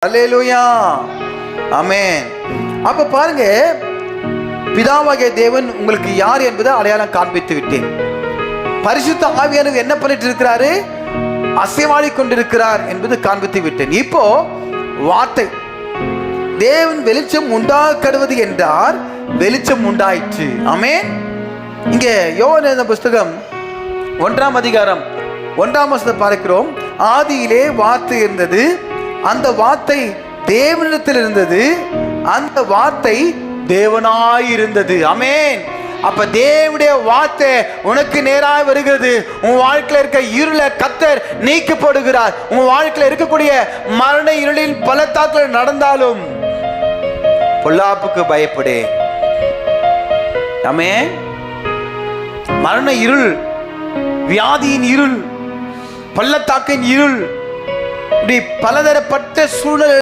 அல்லேலூயா, ஆமென். அப்ப பாருங்க, பிதாவாகிய தேவன் உங்களுக்கு யார் என்பதை அடையாளம் காண்பித்து விட்டேன். பரிசுத்த ஆவியானவர் என்ன பண்ணிட்டு இருக்கிறாரு? அசைவாடி கொண்டிருக்கிறார் என்பது காண்பித்து விட்டேன். இப்போ வார்த்தை, தேவன் வெளிச்சம் உண்டாக்கடுவது என்றார், வெளிச்சம் உண்டாயிற்று. ஆமென். இங்கே யோவான் புஸ்தகம் 1ஆம் அதிகாரம் 1ஆம் வசனத்தை பார்க்கிறோம். ஆதியிலே வார்த்தை இருந்தது, அந்த வார்த்தை தேவனிடத்தில் இருந்தது, அந்த வார்த்தை தேவனாயிருந்தது. ஆமென். அப்ப தேவனுடைய வார்த்தை உனக்கு நேராக வருகிறது. உன் வாழ்க்கையில் இருக்க இருளை கர்த்தர் நீக்கப்படுகிறார். உன் வாழ்க்கையில் இருக்கக்கூடிய மரண இருளின் பள்ளத்தாக்கில் நடந்தாலும் பொல்லாப்புக்கு பயப்படே. ஆமென். மரண இருள், வியாதியின் இருள், பள்ளத்தாக்கின் இருள், இப்படி பலதரப்பட்ட சூழ்நிலை